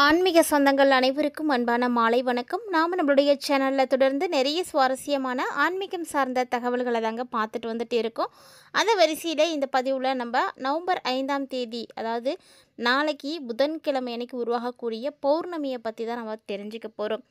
ஆன்மீக சொந்தங்கள் அனைவருக்கும் அன்பான மாலை வணக்கம். நாம் நம்மளுடைய சேனலில் தொடர்ந்து நிறைய சுவாரஸ்யமான ஆன்மீகம் சார்ந்த தகவல்களை தாங்க பார்த்துட்டு வந்துட்டு இருக்கோம். அந்த வரிசையில் இந்த பதிவில் நம்ம நவம்பர் 5ஆம் தேதி, அதாவது நாளைக்கு புதன்கிழமை அன்னைக்கு உருவாகக்கூடிய பௌர்ணமியை பற்றி தான் நம்ம தெரிஞ்சுக்க போகிறோம்.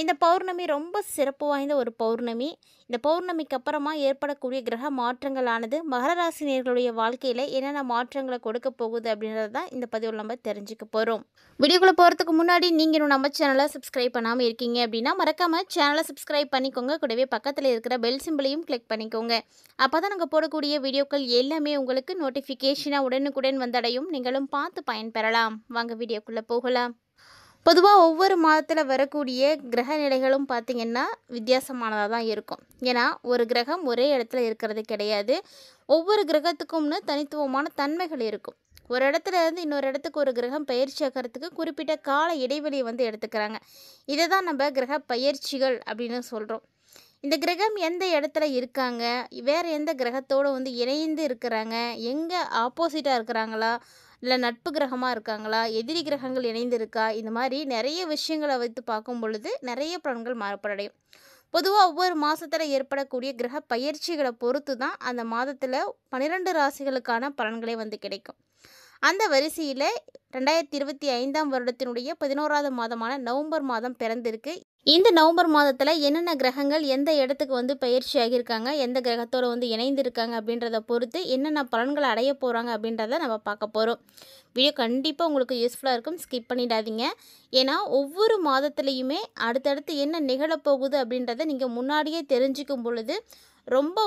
இந்த பௌர்ணமி ரொம்ப சிறப்பு வாய்ந்த ஒரு பௌர்ணமி. இந்த பௌர்ணமிக்கு அப்புறமா ஏற்படக்கூடிய கிரக மாற்றங்களானது மகர ராசினியர்களுடைய வாழ்க்கையில் என்னென்ன மாற்றங்களை கொடுக்க போகுது அப்படின்றது தான் இந்த பதிவில் நம்ம தெரிஞ்சுக்க போகிறோம். வீடியோக்குள்ளே போகிறதுக்கு முன்னாடி நீங்கள் இன்னும் நம்ம சேனலை சப்ஸ்கிரைப் பண்ணாமல் இருக்கீங்க அப்படின்னா மறக்காமல் சேனலை சப்ஸ்கிரைப் பண்ணிக்கோங்க. கூடவே பக்கத்தில் இருக்கிற பெல் சிம்பிளையும் கிளிக் பண்ணிக்கோங்க. அப்போ தான் நாங்கள் போடக்கூடிய வீடியோக்கள் எல்லாமே உங்களுக்கு நோட்டிஃபிகேஷனாக உடனுக்குடன் வந்தடையும். நீங்களும் பார்த்து பயன்பெறலாம். வாங்க வீடியோக்குள்ளே போகலாம். பொதுவாக ஒவ்வொரு மாதத்தில் வரக்கூடிய கிரக நிலைகளும் பார்த்திங்கன்னா வித்தியாசமானதாக தான் இருக்கும். ஏன்னா ஒரு கிரகம் ஒரே இடத்துல இருக்கிறது கிடையாது. ஒவ்வொரு கிரகத்துக்கும்னு தனித்துவமான தன்மைகள் இருக்கும். ஒரு இடத்துல இருந்து இன்னொரு இடத்துக்கு ஒரு கிரகம் பயிற்சி ஆகிறதுக்கு குறிப்பிட்ட கால இடைவெளியை எடுத்துக்கிறாங்க. இதை தான் நம்ம கிரக பயிற்சிகள் அப்படின்னு சொல்கிறோம். இந்த கிரகம் எந்த இடத்துல இருக்காங்க, வேறு எந்த கிரகத்தோடு இணைந்து இருக்கிறாங்க, எங்கே ஆப்போசிட்டாக இருக்கிறாங்களா, இல்லை நட்பு கிரகமாக இருக்காங்களா, எதிரி கிரகங்கள் இணைந்து இருக்கா, இந்த மாதிரி நிறைய விஷயங்களை வைத்து பார்க்கும் பொழுது நிறைய பலன்கள் மாறுபடையும். பொதுவாக ஒவ்வொரு மாதத்தில் ஏற்படக்கூடிய கிரக பயிற்சிகளை பொறுத்து தான் அந்த மாதத்தில் 12 ராசிகளுக்கான பலன்களே கிடைக்கும். அந்த வரிசையில் 2025ஆம் வருடத்தினுடைய 11ஆவது மாதமான நவம்பர் மாதம் பிறந்திருக்கு. இந்த நவம்பர் மாதத்தில் என்னென்ன கிரகங்கள் எந்த இடத்துக்கு பயிற்சி ஆகியிருக்காங்க, எந்த கிரகத்தோடு இணைந்திருக்காங்க அப்படின்றத பொறுத்து என்னென்ன பலன்களை அடைய போகிறாங்க அப்படின்றத நம்ம பார்க்க போகிறோம். வீடியோ கண்டிப்பாக உங்களுக்கு யூஸ்ஃபுல்லாக இருக்கும், ஸ்கிப் பண்ணிடாதீங்க. ஏன்னா ஒவ்வொரு மாதத்துலேயுமே அடுத்தடுத்து என்ன நிகழப்போகுது அப்படின்றத நீங்கள் முன்னாடியே தெரிஞ்சுக்கும் பொழுது ரொம்ப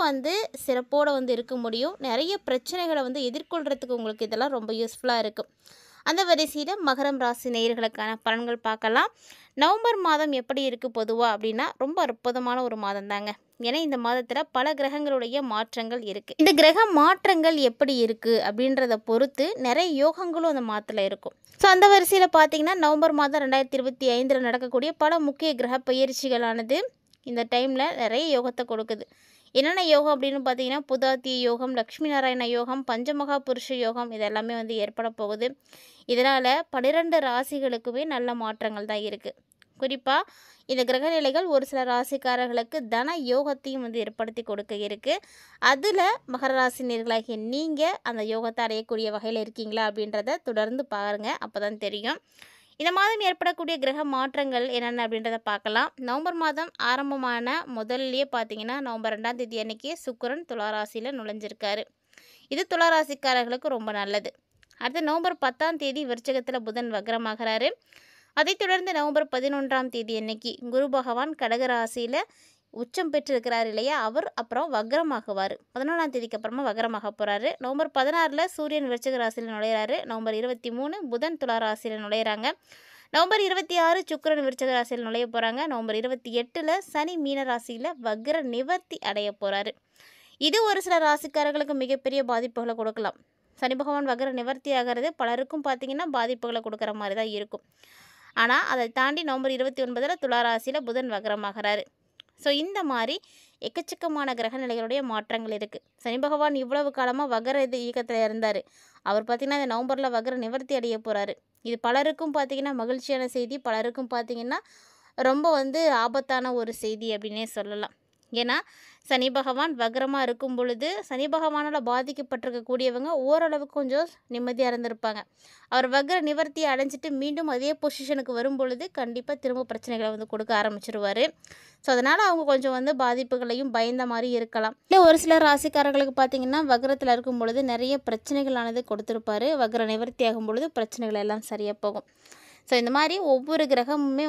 சிறப்போடு இருக்க முடியும். நிறைய பிரச்சனைகளை எதிர்கொள்கிறதுக்கு உங்களுக்கு இதெல்லாம் ரொம்ப யூஸ்ஃபுல்லாக இருக்கும். அந்த வரிசையில் மகரம் ராசி நேயர்களுக்கான பலன்கள் பார்க்கலாம். நவம்பர் மாதம் எப்படி இருக்குது பொதுவாக அப்படின்னா ரொம்ப அற்புதமான ஒரு மாதம் தாங்க. ஏன்னா இந்த மாதத்தில் பல கிரகங்களுடைய மாற்றங்கள் இருக்குது. இந்த கிரக மாற்றங்கள் எப்படி இருக்குது அப்படின்றத பொறுத்து நிறைய யோகங்களும் அந்த மாதத்தில் இருக்கும். ஸோ அந்த வரிசையில் பார்த்தீங்கன்னா நவம்பர் மாதம் 2025 நடக்கக்கூடிய பல முக்கிய கிரக பயிற்சிகளானது இந்த டைமில் நிறைய யோகத்தை கொடுக்குது. என்னென்ன யோகம் அப்படின்னு பார்த்தீங்கன்னா புதாத்திய யோகம், லக்ஷ்மி நாராயண யோகம், பஞ்சமகா புருஷ யோகம், இதெல்லாமே ஏற்பட போகுது. இதனால் 12 ராசிகளுக்குமே நல்ல மாற்றங்கள் தான் இருக்குது. குறிப்பாக இந்த கிரகநிலைகள் ஒரு சில ராசிக்காரர்களுக்கு தன யோகத்தையும் ஏற்படுத்தி கொடுக்க இருக்குது. அதில் மகர ராசினியர்களாகிய நீங்கள் அந்த யோகத்தை அடையக்கூடிய வகையில் இருக்கீங்களா அப்படின்றத தொடர்ந்து பாருங்கள், அப்போ தான் தெரியும். இந்த மாதம் ஏற்படக்கூடிய கிரக மாற்றங்கள் என்னென்ன அப்படின்றத பார்க்கலாம். நவம்பர் மாதம் ஆரம்பமான முதல்லையே பார்த்தீங்கன்னா நவம்பர் 2ஆம் தேதி அன்னைக்கு சுக்கிரன் துளாராசியில் நுழைஞ்சிருக்காரு. இது துளாராசிக்காரர்களுக்கு ரொம்ப நல்லது. அடுத்து நவம்பர் 10ஆம் தேதி விருச்சிகத்தில் புதன் வக்ரமாகிறாரு. அதைத் தொடர்ந்து நவம்பர் 11ஆம் தேதி அன்னைக்கு குரு பகவான் கடகராசியில் உச்சம் பெற்றிருக்கிறார் இல்லையா, அவர் அப்புறம் வக்ரமாகுவார். 11ஆம் தேதிக்கு அப்புறமா வக்ரமாக போகிறாரு. நவம்பர் 16 சூரியன் விருச்சிக ராசியில் நுழையிறாரு. நவம்பர் 23 புதன் துலா ராசியில் நுழையிறாங்க. நவம்பர் 26 சுக்கிரன் விருச்சிக ராசியில் நுழைய போகிறாங்க. நவம்பர் 28 சனி மீன ராசியில் வக்ர நிவர்த்தி அடைய போகிறாரு. இது ஒரு சில ராசிக்காரர்களுக்கு மிகப்பெரிய பாதிப்புகளை கொடுக்கலாம். சனி பகவான் வக்ர நிவர்த்தி ஆகிறது பலருக்கும் பார்த்திங்கன்னா பாதிப்புகளை கொடுக்குற மாதிரி தான் இருக்கும். ஆனால் அதை தாண்டி நவம்பர் 29 துலா ராசியில் புதன் வக்ரமாகிறாரு. ஸோ இந்த மாதிரி எக்கச்சக்கமான கிரக நிலைகளுடைய மாற்றங்கள் இருக்குது. சனி பகவான் இவ்வளவு காலமாக வக்ர இயக்கத்தில் இருந்தார். அவர் பார்த்திங்கன்னா இந்த நவம்பரில் வக்ர நிவர்த்தி அடைய போகிறாரு. இது பலருக்கும் பார்த்திங்கன்னா மகிழ்ச்சியான செய்தி, பலருக்கும் பார்த்திங்கன்னா ரொம்ப ஆபத்தான ஒரு செய்தி அப்படின்னே சொல்லலாம். ஏன்னா சனி பகவான் வக்ரமாக இருக்கும் பொழுது சனி பகவானால் பாதிக்கப்பட்டிருக்கக்கூடியவங்க ஓரளவுக்கு கொஞ்சம் நிம்மதியாக இருந்திருப்பாங்க. அவர் வக்ர நிவர்த்தியை அடைஞ்சிட்டு மீண்டும் அதே பொசிஷனுக்கு வரும் பொழுது கண்டிப்பாக திரும்ப பிரச்சனைகளை கொடுக்க ஆரம்பிச்சிருவார். ஸோ அதனால் அவங்க கொஞ்சம் பாதிப்புகளையும் பயந்த மாதிரி இருக்கலாம். இல்லை ஒரு சில ராசிக்காரர்களுக்கு பார்த்திங்கன்னா வக்ரத்தில் இருக்கும் பொழுது நிறைய பிரச்சனைகளானது கொடுத்துருப்பார். வக்ர நிவர்த்தி ஆகும் பொழுது பிரச்சனைகள் எல்லாம் சரியாக போகும். ஸோ இந்த மாதிரி ஒவ்வொரு கிரகமுமே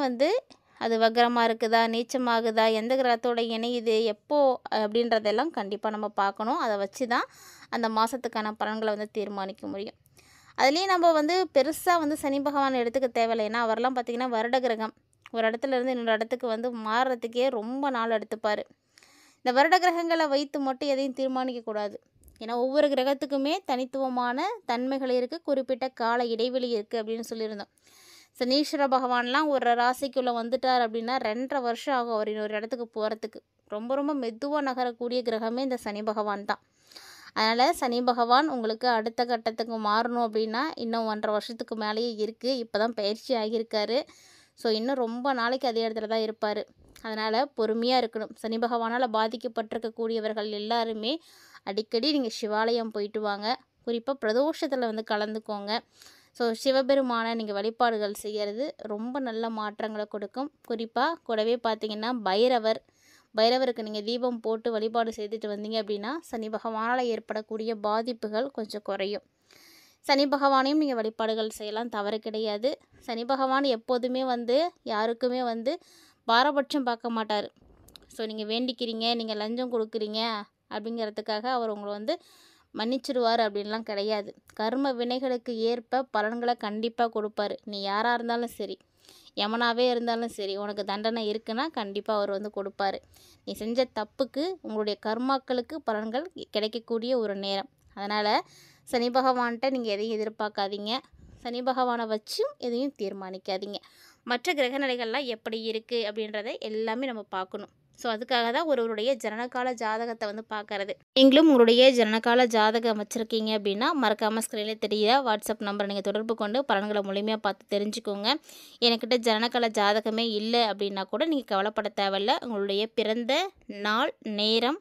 அது வக்ரமாக இருக்குதா, நீச்சமாகுதா, எந்த கிரகத்தோட இணையுது, எப்போ அப்படின்றதெல்லாம் கண்டிப்பாக நம்ம பார்க்கணும். அதை வச்சு தான் அந்த மாதத்துக்கான பலன்களை தீர்மானிக்க முடியும். அதுலேயும் நம்ம பெருசாக சனி பகவான் எடுத்துக்க தேவையில்லை. ஏன்னா அவரெல்லாம் பார்த்திங்கன்னா வருட கிரகம். ஒரு இடத்துலேருந்து இன்னொரு இடத்துக்கு மாறுறதுக்கே ரொம்ப நாள் எடுத்துப்பார். இந்த வருட கிரகங்களை வைத்து மட்டும் எதையும் தீர்மானிக்கக்கூடாது. ஏன்னா ஒவ்வொரு கிரகத்துக்குமே தனித்துவமான தன்மைகள் இருக்குது, குறிப்பிட்ட கால இடைவெளி இருக்குது அப்படின்னு சொல்லியிருந்தோம். சனீஸ்வர பகவான்லாம் ஒரு ராசிக்குள்ளே வந்துட்டார் அப்படின்னா 2.5 வருஷம் ஆகும் அவர் இன்னொரு இடத்துக்கு போகிறதுக்கு. ரொம்ப ரொம்ப மெதுவாக நகரக்கூடிய கிரகமே இந்த சனி பகவான் தான். அதனால் சனி பகவான் உங்களுக்கு அடுத்த கட்டத்துக்கு மாறணும் அப்படின்னா இன்னும் 1.5 வருஷத்துக்கு மேலேயே இருக்குது. இப்போ தான் பயிற்சி ஆகியிருக்காரு. ஸோ இன்னும் ரொம்ப நாளைக்கு அதே இடத்துல தான் இருப்பார். அதனால் பொறுமையாக இருக்கணும். சனி பகவானால் பாதிக்கப்பட்டிருக்கக்கூடியவர்கள் எல்லாருமே அடிக்கடி நீங்கள் சிவாலயம் போயிட்டு வாங்க. குறிப்பாக பிரதோஷத்தில் வந்து கலந்துக்கோங்க. ஸோ சிவபெருமானை நீங்கள் வழிபாடுகள் செய்கிறது ரொம்ப நல்ல மாற்றங்களை கொடுக்கும். குறிப்பாக கூடவே பார்த்திங்கன்னா பைரவருக்கு நீங்கள் தீபம் போட்டு வழிபாடு செய்துட்டு வந்தீங்க அப்படின்னா சனி பகவானால் ஏற்படக்கூடிய பாதிப்புகள் கொஞ்சம் குறையும். சனி பகவானையும் நீங்கள் வழிபாடுகள் செய்யலாம், தவறு கிடையாது. சனி பகவான் எப்போதுமே வந்து யாருக்குமே வந்து பாரபட்சம் பார்க்க மாட்டார். ஸோ நீங்கள் வேண்டிக்கிறீங்க, நீங்கள் லஞ்சம் கொடுக்குறீங்க அப்படிங்கிறதுக்காக அவர் உங்களை வந்து மன்னிச்சிடுவார் அப்படின்லாம் கிடையாது. கர்ம வினைகளுக்கு ஏற்ப பலன்களை கண்டிப்பாக கொடுப்பாரு. நீ யாராக இருந்தாலும் சரி, யமனாவே இருந்தாலும் சரி, உனக்கு தண்டனை இருக்குன்னா கண்டிப்பாக அவர் வந்து கொடுப்பாரு. நீ செஞ்ச தப்புக்கு உங்களுடைய கர்மாக்களுக்கு பலன்கள் கிடைக்கக்கூடிய ஒரு நேரம். அதனால் சனி பகவான்கிட்ட நீங்கள் எதையும் எதிர்பார்க்காதீங்க. சனி பகவானை வச்சும் எதையும் தீர்மானிக்காதீங்க. மற்ற கிரகநிலைகள்லாம் எப்படி இருக்குது அப்படின்றத எல்லாமே நம்ம பார்க்கணும். ஸோ அதுக்காக தான் ஒருவருடைய ஜனனகால ஜாதகத்தை வந்து பார்க்கறது. நீங்களும் உங்களுடைய ஜனனகால ஜாதகம் வச்சுருக்கீங்க அப்படின்னா மறக்காமல் ஸ்க்ரீனில் தெரியுற வாட்ஸ்அப் நம்பரை நீங்கள் தொடர்பு கொண்டு பலன்களை முழுமையாக பார்த்து தெரிஞ்சுக்கோங்க. என்கிட்ட ஜனனகால ஜாதகமே இல்லை அப்படின்னா கூட நீங்கள் கவலைப்பட தேவையில்லை. உங்களுடைய பிறந்த நாள், நேரம்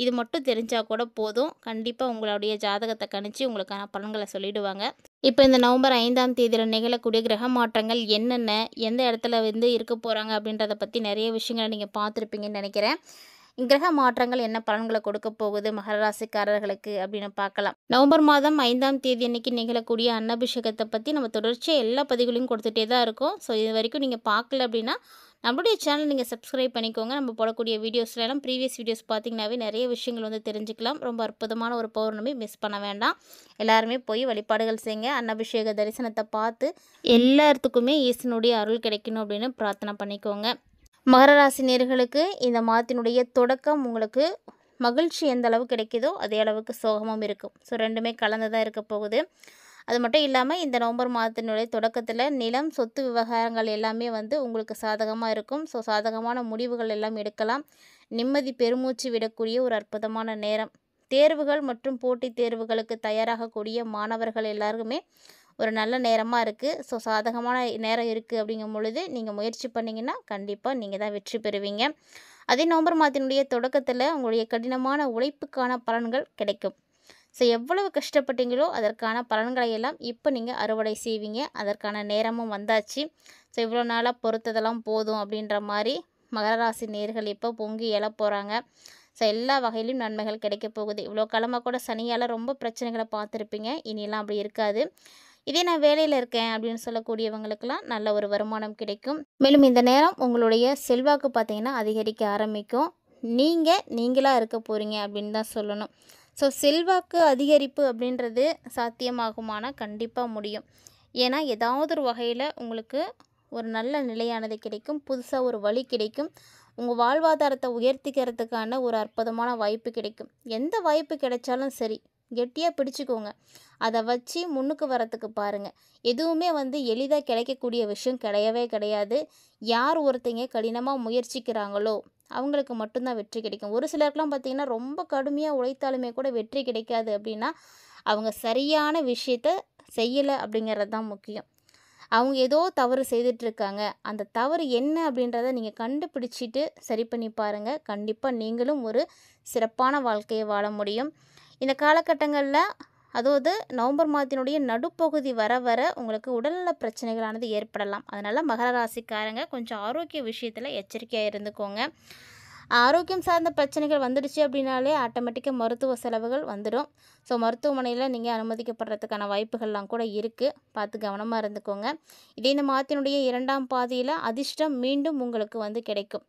இது மட்டும் தெரிஞ்சால் கூட போதும். கண்டிப்பாக உங்களுடைய ஜாதகத்தை கணிச்சு உங்களுக்கான பலன்களை சொல்லிவிடுவாங்க. இப்போ இந்த நவம்பர் 5ஆம் தேதியில் நிகழக்கூடிய கிரக மாற்றங்கள் என்னென்ன, எந்த இடத்துல வந்து இருக்க போகிறாங்க அப்படின்றத பற்றி நிறைய விஷயங்களை நீங்கள் பார்த்துருப்பீங்கன்னு நினைக்கிறேன். கிரக மாற்றங்கள் என்ன பலன்களை கொடுக்க போகுது மகர ராசிக்காரர்களுக்கு அப்படின்னு பார்க்கலாம். நவம்பர் மாதம் 5ஆம் தேதி அன்னைக்கு நிகழக்கூடிய அன்னாபிஷேகத்தை பற்றி நம்ம தொடர்ச்சியாக எல்லா பதிவுகளையும் கொடுத்துட்டே தான் இருக்கோம். ஸோ இது வரைக்கும் நீங்கள் பார்க்கல அப்படின்னா நம்மளுடைய சேனல் நீங்கள் சப்ஸ்கிரைப் பண்ணிக்கோங்க. நம்ம போடக்கூடிய வீடியோஸ்லாம் ப்ரீவியஸ் வீடியோஸ் பார்த்திங்கனாவே நிறைய விஷயங்கள் வந்து தெரிஞ்சுக்கலாம். ரொம்ப அற்புதமான ஒரு பௌர்ணமி, மிஸ் பண்ண வேண்டாம். எல்லாருமே போய் வழிபாடுகள் செய்யுங்க. அன்னாபிஷேக தரிசனத்தை பார்த்து எல்லாத்துக்குமே ஈசனுடைய அருள் கிடைக்கணும் அப்படின்னு பிரார்த்தனை பண்ணிக்கோங்க. மகர ராசி நேயர்களுக்கு இந்த மாதத்தினுடைய தொடக்கம் உங்களுக்கு மகிழ்ச்சி எந்த அளவு கிடைக்குதோ அதே அளவுக்கு சோகமும் இருக்கும். ஸோ ரெண்டுமே கலந்து தான் இருக்க போகுது. அது மட்டும் இல்லாமல் இந்த நவம்பர் மாதத்தினுடைய தொடக்கத்தில் நிலம், சொத்து விவகாரங்கள் எல்லாமே வந்து உங்களுக்கு சாதகமாக இருக்கும். ஸோ சாதகமான முடிவுகள் எல்லாம் எடுக்கலாம். நிம்மதி பெருமூச்சு விடக்கூடிய ஒரு அற்புதமான நேரம். தேர்வுகள் மற்றும் போட்டித் தேர்வுகளுக்கு தயாராகக்கூடிய மாணவர்கள் எல்லாருக்குமே ஒரு நல்ல நேரமாக இருக்குது. ஸோ சாதகமான நேரம் இருக்குது அப்படிங்கும் பொழுது நீங்கள் முயற்சி பண்ணிங்கன்னா கண்டிப்பாக நீங்கள் தான் வெற்றி பெறுவீங்க. அதே நவம்பர் மாதத்தினுடைய தொடக்கத்தில் உங்களுடைய கடினமான உழைப்புக்கான பலன்கள் கிடைக்கும். ஸோ எவ்வளவு கஷ்டப்பட்டீங்களோ அதற்கான பலன்களை எல்லாம் இப்போ நீங்கள் அறுவடை செய்வீங்க. அதற்கான நேரமும் வந்தாச்சு. ஸோ இவ்வளோ நாளாக பொறுத்ததெல்லாம் போதும் அப்படின்ற மாதிரி மகர ராசி நேயர்கள் இப்போ பொங்கி எழ போகிறாங்க. ஸோ எல்லா வகையிலும் நன்மைகள் கிடைக்க போகுது. இவ்வளோ காலமாக கூட சனியால் ரொம்ப பிரச்சனைகளை பார்த்துருப்பீங்க. இனியெல்லாம் அப்படி இருக்காது. இதே நான் வேலையில் இருக்கேன் அப்படின்னு சொல்லக்கூடியவங்களுக்கெல்லாம் நல்ல ஒரு வருமானம் கிடைக்கும். மேலும் இந்த நேரம் உங்களுடைய செல்வாக்கு பார்த்திங்கன்னா அதிகரிக்க ஆரம்பிக்கும். நீங்களாக இருக்க போகிறீங்க அப்படின்னு தான் சொல்லணும். ஸோ செல்வாக்கு அதிகரிப்பு அப்படின்றது சாத்தியமாகுமானா கண்டிப்பாக முடியும். ஏன்னா ஏதாவது ஒரு வகையில் உங்களுக்கு ஒரு நல்ல நிலையானது கிடைக்கும். புதுசாக ஒரு வழி கிடைக்கும். உங்கள் வாழ்வாதாரத்தை உயர்த்திக்கிறதுக்கான ஒரு அற்புதமான வாய்ப்பு கிடைக்கும். எந்த வாய்ப்பு கிடைச்சாலும் சரி கெட்டியாக பிடிச்சிக்கோங்க. அதை வச்சு முன்னுக்கு வரத்துக்கு பாருங்கள். எதுவுமே வந்து எளிதாக கிடைக்கக்கூடிய விஷயம் கிடையவே கிடையாது. யார் ஒருத்தங்க கடினமாக முயற்சிக்கிறாங்களோ அவங்களுக்கு மட்டும்தான் வெற்றி கிடைக்கும். ஒரு சிலருக்குலாம் பார்த்திங்கன்னா ரொம்ப கடுமையாக உழைத்தாலுமே கூட வெற்றி கிடைக்காது. அப்படின்னா அவங்க சரியான விஷயத்த செய்யலை அப்படிங்கிறது தான் முக்கியம். அவங்க ஏதோ தவறு செய்துட்ருக்காங்க. அந்த தவறு என்ன அப்படின்றத நீங்கள் கண்டுபிடிச்சிட்டு சரி பண்ணி பாருங்கள். கண்டிப்பாக நீங்களும் ஒரு சிறப்பான வாழ்க்கையை வாழ முடியும். இந்த காலகட்டங்களில் அதாவது நவம்பர் மாதத்தினுடைய நடுப்பகுதி வர உங்களுக்கு உடல்நல பிரச்சனைகளானது ஏற்படலாம். அதனால் மகர ராசிக்காரங்க கொஞ்சம் ஆரோக்கிய விஷயத்தில் எச்சரிக்கையாக இருந்துக்கோங்க. ஆரோக்கியம் சார்ந்த பிரச்சனைகள் வந்துடுச்சு அப்படின்னாலே ஆட்டோமேட்டிக்காக மருத்துவ செலவுகள் வந்துடும். ஸோ மருத்துவமனையில் நீங்கள் அனுமதிக்கப்படுறதுக்கான வாய்ப்புகள்லாம் கூட இருக்குது. பார்த்து கவனமாக இருந்துக்கோங்க. இதே இந்த மாதத்தினுடைய 2ஆம் பாதியில் அதிர்ஷ்டம் மீண்டும் உங்களுக்கு வந்து கிடைக்கும்.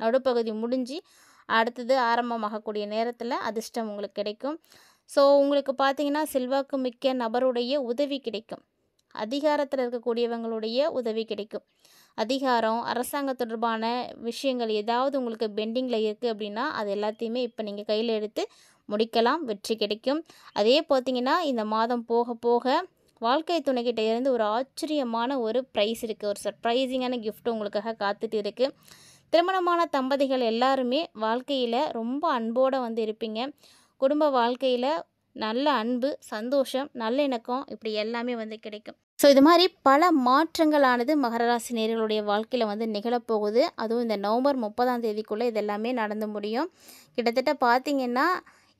நடுப்பகுதி முடிஞ்சு அடுத்தது ஆரம்பமாகக்கூடிய நேரத்தில் அதிர்ஷ்டம் உங்களுக்கு கிடைக்கும். ஸோ உங்களுக்கு பார்த்திங்கன்னா செல்வாக்கு மிக்க நபருடைய உதவி கிடைக்கும். அதிகாரத்தில் இருக்கக்கூடியவங்களுடைய உதவி கிடைக்கும். அதிகாரம், அரசாங்க தொடர்பான விஷயங்கள் ஏதாவது உங்களுக்கு பெண்டிங்கில் இருக்குது அப்படின்னா அது எல்லாத்தையுமே இப்போ நீங்கள் கையில் எடுத்து முடிக்கலாம். வெற்றி கிடைக்கும். அதே பார்த்திங்கன்னா இந்த மாதம் போக போக வாழ்க்கை துணைக்கிட்ட இருந்து ஒரு ஆச்சரியமான ஒரு ப்ரைஸ் இருக்குது. ஒரு சர்ப்ரைசிங்கான கிஃப்ட் உங்களுக்காக காத்துட்டு இருக்குது. திருமணமான தம்பதிகள் எல்லாருமே வாழ்க்கையில் ரொம்ப அன்போடு வந்து இருப்பீங்க. குடும்ப வாழ்க்கையில் நல்ல அன்பு, சந்தோஷம், நல்லிணக்கம் இப்படி எல்லாமே வந்து கிடைக்கும். ஸோ இது மாதிரி பல மாற்றங்களானது மகர ராசி நேயர்களுடைய வாழ்க்கையில் வந்து நிகழப்போகுது. அதுவும் இந்த நவம்பர் 30ஆம் தேதிக்குள்ளே இது எல்லாமே நடந்து முடியும். கிட்டத்தட்ட பார்த்திங்கன்னா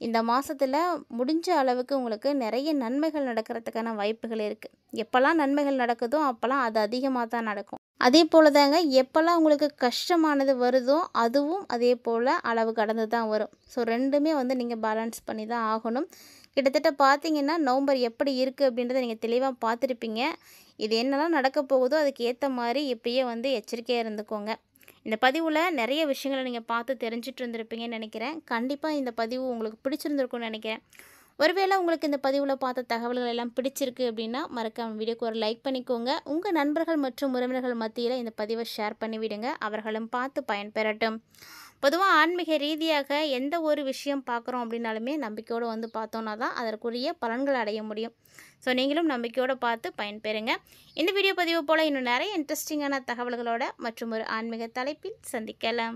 இந்த மாதத்தில் முடிஞ்ச அளவுக்கு உங்களுக்கு நிறைய நன்மைகள் நடக்கிறதுக்கான வாய்ப்புகள் இருக்குது. எப்போல்லாம் நன்மைகள் நடக்குதோ அப்போல்லாம் அது அதிகமாக தான் நடக்கும். அதே போல் தாங்க எப்போல்லாம் உங்களுக்கு கஷ்டமானது வருதோ அதுவும் அதே போல் அளவு கடந்து தான் வரும். ஸோ ரெண்டுமே வந்து நீங்கள் பேலன்ஸ் பண்ணி தான் ஆகணும். கிட்டத்தட்ட பார்த்தீங்கன்னா நவம்பர் எப்படி இருக்குது அப்படின்றத நீங்கள் தெளிவாக பார்த்துருப்பீங்க. இது என்னெல்லாம் நடக்க போகுதோ அதுக்கு ஏற்ற மாதிரி இப்பயே வந்து எச்சரிக்கையாக இருந்துக்கோங்க. இந்த பதிவில் நிறைய விஷயங்களை நீங்கள் பார்த்து தெரிஞ்சிட்டு இருந்திருப்பீங்கன்னு நினைக்கிறேன். கண்டிப்பாக இந்த பதிவு உங்களுக்கு பிடிச்சிருந்துருக்கும்னு நினைக்கிறேன். ஒருவேளை உங்களுக்கு இந்த பதிவில் பார்த்த தகவல்கள் எல்லாம் பிடிச்சிருக்கு அப்படின்னா மறக்காம வீடியோக்கு ஒரு லைக் பண்ணிக்கோங்க. உங்கள் நண்பர்கள் மற்றும் உறவினர்கள் மத்தியில் இந்த பதிவை ஷேர் பண்ணிவிடுங்க. அவர்களும் பார்த்து பயன்பெறட்டும். பொதுவாக ஆன்மீக ரீதியாக எந்த ஒரு விஷயம் பார்க்குறோம் அப்படின்னாலுமே நம்பிக்கையோடு வந்து பார்த்தோன்னா தான் அதற்குரிய பலன்கள் அடைய முடியும். ஸோ நீங்களும் நம்பிக்கையோடு பார்த்து பயன்பெறுங்க. இந்த வீடியோ பதிவு போல் இன்னும் நிறைய இன்ட்ரெஸ்டிங்கான தகவல்களோட மற்றும் ஒரு ஆன்மீக தலைப்பில் சந்திக்கலாம்.